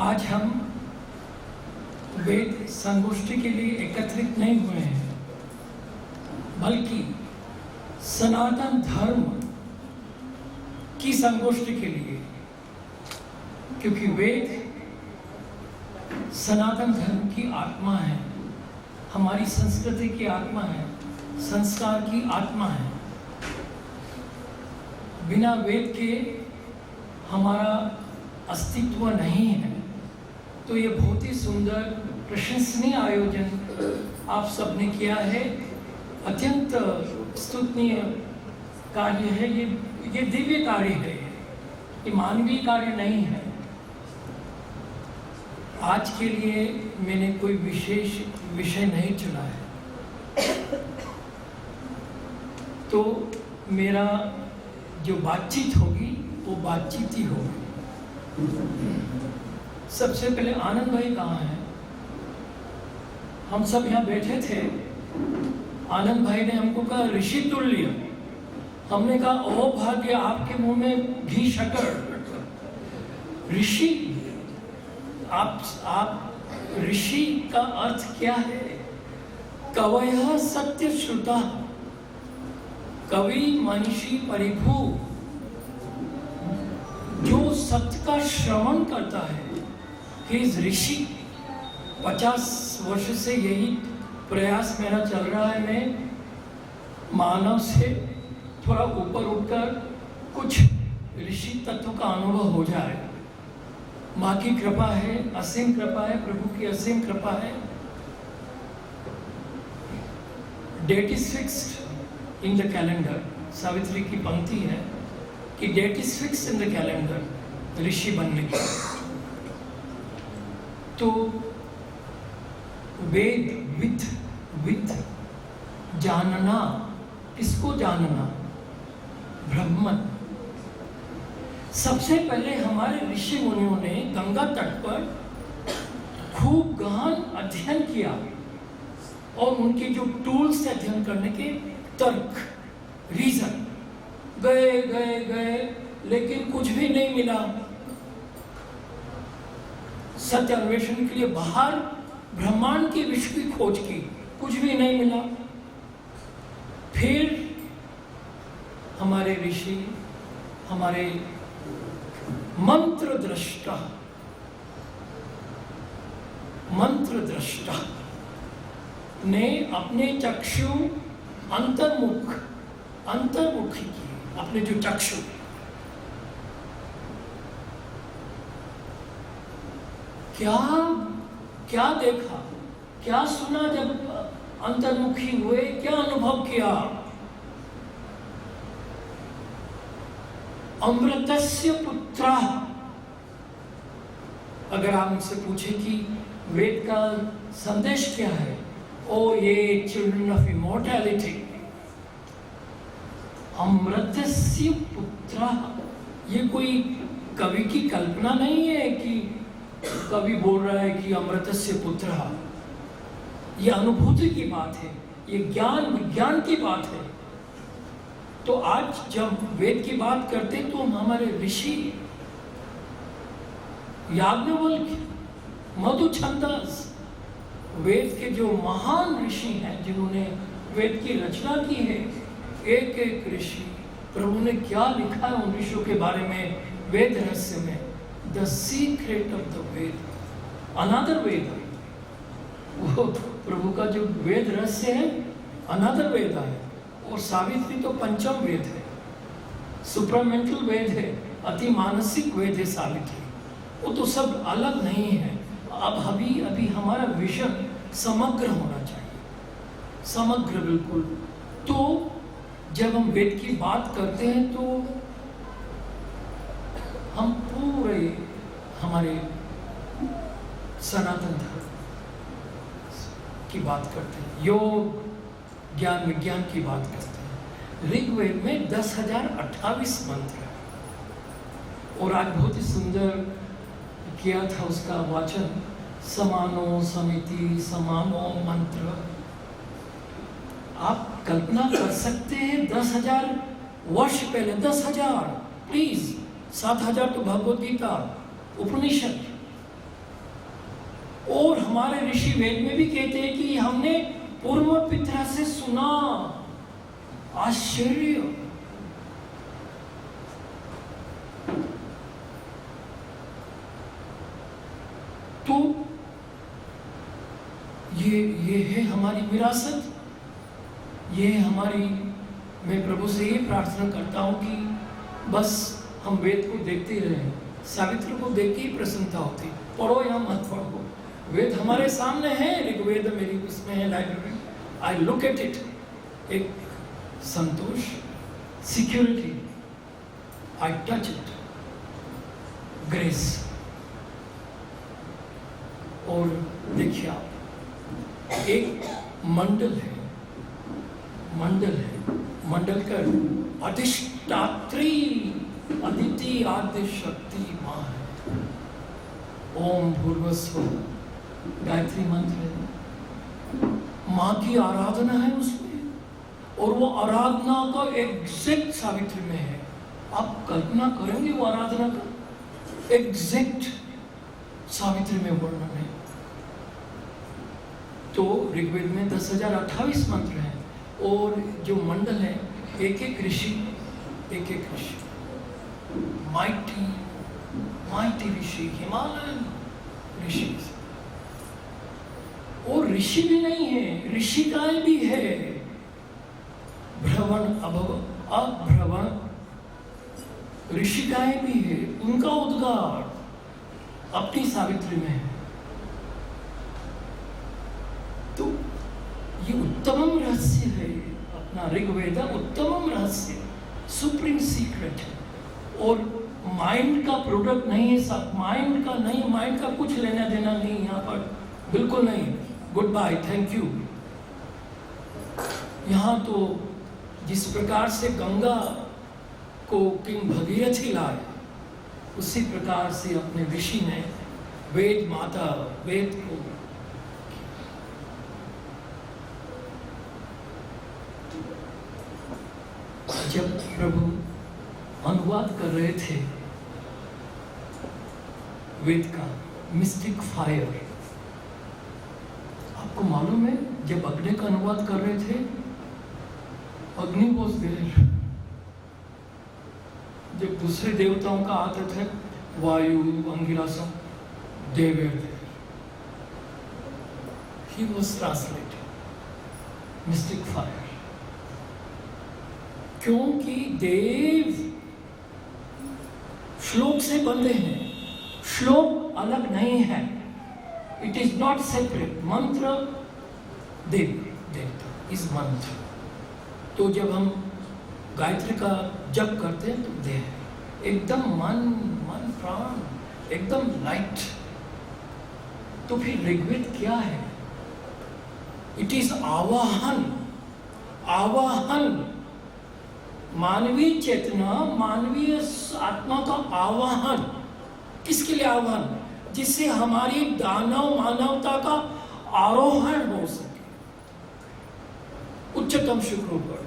आज हम वेद संगोष्ठी के लिए एकत्रित नहीं हुए हैं, बल्कि सनातन धर्म की संगोष्ठी के लिए, क्योंकि वेद सनातन धर्म की आत्मा है, हमारी संस्कृति की आत्मा है, संस्कार की आत्मा है। बिना वेद के हमारा अस्तित्व नहीं है। तो ये बहुत ही सुंदर प्रशंसनीय आयोजन आप सबने किया है, अत्यंत स्तुत्नीय कार्य है। ये दिव्य कार्य है, ये मानवीय कार्य नहीं है। आज के लिए मैंने कोई विशेष विषय नहीं चुना है, तो मेरा जो बातचीत होगी वो बातचीत ही होगी। सबसे पहले आनंद भाई कहाँ हैं? हम सब यहाँ बैठे थे, आनंद भाई ने हमको कहा ऋषि तुल्य। हमने कहा ओ भाग्य, आपके मुंह में घी शक्कर। ऋषि, आप ऋषि का अर्थ क्या है? कवयः सत्य श्रुता, कवि मनीषी परिभू, जो सत्य का श्रवण करता है, ही इज ऋषि। 50 वर्ष से यही प्रयास मेरा चल रहा है। मैं मानव से थोड़ा ऊपर उठकर कुछ ऋषि तत्व का अनुभव हो जाए। माँ की कृपा है, असीम कृपा है, प्रभु की असीम कृपा है। Date is fixed in the calendar. Savitri की पंक्ति है कि date is fixed in the calendar ऋषि बनने की। तो वेद विद जानना, किसको जानना? ब्रह्मन। सबसे पहले हमारे ऋषि मुनियों ने गंगा तट पर खूब गहन अध्ययन किया, और उनके जो टूल्स थे अध्ययन करने के, तर्क, रीजन, गए, लेकिन कुछ भी नहीं मिला। सत्य अन्वेषण के लिए बाहर ब्रह्मांड के विश्व की खोज की, कुछ भी नहीं मिला। फिर हमारे ऋषि, हमारे मंत्र दृष्टा ने अपने चक्षु अंतर्मुखी किए, अपने जो चक्षु। क्या देखा, क्या सुना? जब अंतर्मुखी हुए, क्या अनुभव किया? अमृतस्य पुत्रः। अगर आप मुझसे पूछे कि वेद का संदेश क्या है, ओ ये चिल्ड्रन ऑफ इमॉर्टैलिटी, अमृतस्य पुत्रः। ये कोई कवि की कल्पना नहीं है कि कवि बोल रहा है कि अमृतस्य पुत्रः। ये अनुभूति की बात है, ये ज्ञान विज्ञान की बात है। तो आज जब वेद की बात करते तो हमारे ऋषि याज्ञवल्क्य, मधु छंदस, वेद के जो महान ऋषि हैं, जिन्होंने वेद की रचना की है, एक एक ऋषि, प्रभु ने क्या लिखा है उन ऋषियों के बारे में वेद रहस्य में। The secret of the Veda, another Veda. वो प्रभु का जो वेद रहस्य है, अनदर वेद है। और सावित्री तो पंचम वेद है, सुपरमेंटल वेद है, अति मानसिक वेद है सावित्री। वो तो सब अलग नहीं है। अब अभी हमारा विजन समग्र होना चाहिए, समग्र बिल्कुल। तो जब हम वेद की बात करते हैं तो हम पूरे हमारे सनातन धर्म की बात करते हैं, योग, ज्ञान विज्ञान की बात करते हैं। ऋग्वेद में 10,028 मंत्र है, और आज बहुत ही सुंदर किया था उसका वाचन, समानो समिति समानो मंत्र। आप कल्पना कर सकते हैं 10,000 वर्ष पहले, 10,000, प्लीज, 7,000 तो भगवद गीता, उपनिषद, हमारे ऋषि वेद में भी कहते हैं कि हमने पूर्व पिता से सुना। आश्चर्य। तो ये है हमारी विरासत, ये है हमारी। मैं प्रभु से ये प्रार्थना करता हूं कि बस हम वेद को देखते रहें। सावित्री को देख के ही प्रसन्नता होती। पढ़ो या मत पढ़ो, वेद हमारे सामने है। ऋग्वेद मेरी उसमें है library. I look at it, एक संतोष, security. I touch it, grace. और देखिए आप, एक मंडल है, मंडल है, मंडल का अधिष्ठात्री अदिति आद्य शक्ति मां है। ओम भूर्भुवस्सुः गायत्री मंत्र है, मां की आराधना है उसमें। और वो आराधना का एग्जैक्ट सावित्री में है। आप कल्पना करेंगे वो आराधना का एग्जैक्ट सावित्री में वर्णन है। तो ऋग्वेद में 10,028 मंत्र हैं और जो मंडल है एक एक ऋषि, एक एक ऋषि, माइटी माइटी ऋषि, हिमालयन ऋषि। और ऋषि भी नहीं है, ऋषिकाएं भी है। भ्रवण अभ्रवण ऋषिकाएं भी है। उनका उद्गार अपनी सावित्री में है। तो ये उत्तमम रहस्य है अपना ऋग्वेद, उत्तमम रहस्य, सुप्रीम सीक्रेट है। और माइंड का प्रोडक्ट नहीं है सब, माइंड का नहीं, माइंड का कुछ लेना देना नहीं यहाँ पर, बिल्कुल नहीं। Goodbye, thank you. यहाँ तो जिस प्रकार से गंगा को किंग भगीरथी लाए, उसी प्रकार से अपने ऋषि ने वेद माता, वेद को जब प्रभु अनुवाद कर रहे थे वेद का, मिस्टिक फायर, आपको मालूम है जब अग्नि का अनुवाद कर रहे थे, अग्नि वॉज देयर। जब दूसरे देवताओं का आते थे, वायु, अंगिरासम, they were there. He was translated, mystic fire. क्योंकि देव श्लोक से बंधे हैं, श्लोक अलग नहीं है, इट इज नॉट सेपरेट। मंत्र देव, देवता इस मंत्र। तो जब हम गायत्री का जप करते हैं तो देह एकदम मन प्राण एकदम लाइट। तो फिर ऋग्वेद क्या है? इट इज आवाहन, आवाहन, मानवीय चेतना, मानवीय आत्मा का आवाहन। किसके लिए आवाहन? जिससे हमारी दानव मानवता का आरोहण हो सके उच्चतम शिखरों पर।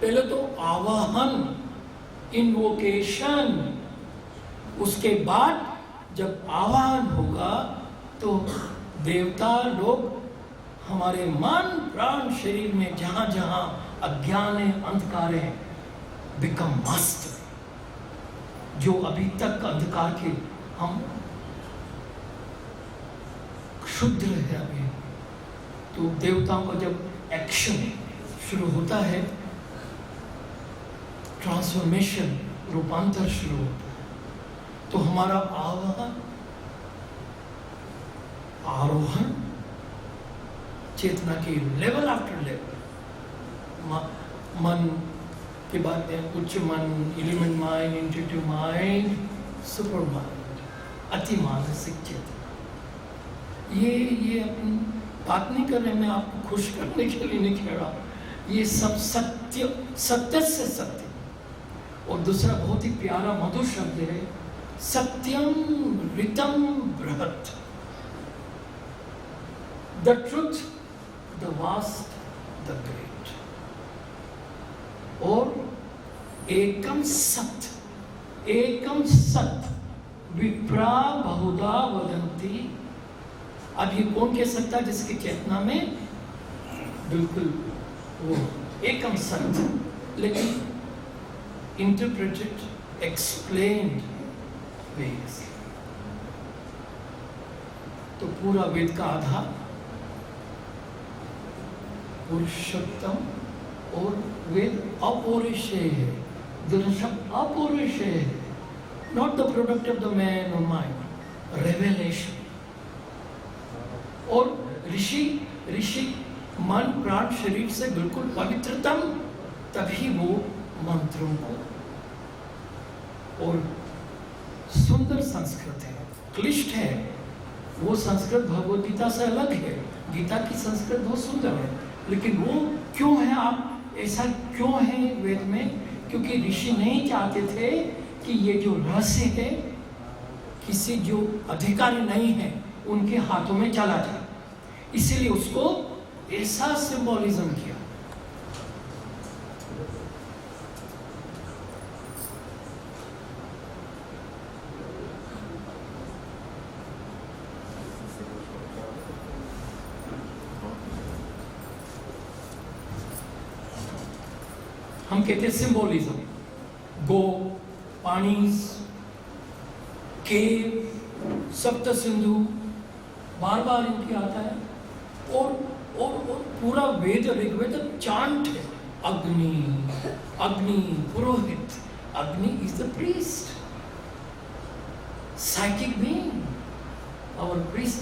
पहले तो आवाहन, इन्वोकेशन, उसके बाद जब आवाहन होगा तो देवता लोग हमारे मन प्राण शरीर में जहां जहां अज्ञान है, अंधकार है, बिकम मास्टर। जो अभी तक अंधकार के हम क्षुद्र है अभी, तो देवताओं का जब एक्शन शुरू होता है, ट्रांसफॉर्मेशन, रूपांतर शुरू होता है, तो हमारा आवाहन, आरोहण चेतना के लेवल आफ्टर लेवल, मन के बाद में उच्च मन, element mind, intuitive mind, super mind, अति मानसिक चेतना। ये अपनी बात नहीं कर रहे, मैं आपको खुश करने के लिए नहीं कह रहा। ये सब सत्य, सत्य से सत्य। और दूसरा बहुत ही प्यारा मधुर शब्द है, सत्यम ऋतम बृहत्, the truth, the vast, the great. और एकम सत्य, एकम सत्य, विप्रा बहुधा वदन्ति अब ये कौन कह सकता है जिसकी चेतना में बिल्कुल वो एकम सत्य, लेकिन इंटरप्रेटेड एक्सप्लेन्ड वेज। तो पूरा वेद का आधार पुरुषोत्तम, और वेद अपौरुषेय है, दोनों शब्द अपौरुषेय है, not the product of the man और माइंड, रेवेलेशन। और ऋषि मन प्राण शरीर से बिल्कुल पवित्रतम, तभी वो मंत्रों को, और सुंदर संस्कृत है, क्लिष्ट है, वो संस्कृत भगवद गीता से अलग है। गीता की संस्कृत बहुत सुंदर है, लेकिन वो क्यों है, आप ऐसा क्यों है वेद में? क्योंकि ऋषि नहीं चाहते थे कि ये जो रहस्य है किसी जो अधिकारी नहीं है उनके हाथों में चला जाए, इसीलिए उसको ऐसा सिंबॉलिज्म किया। हम कहते हैं सिंबोलिज्म, गो, पानी, केव, सप्त सिंधु, बार बार इनकी आता है, और पूरा वेद ऋग्वेद चांट है, अग्नि पुरोहित, Agni is the priest, psychic being, our priest.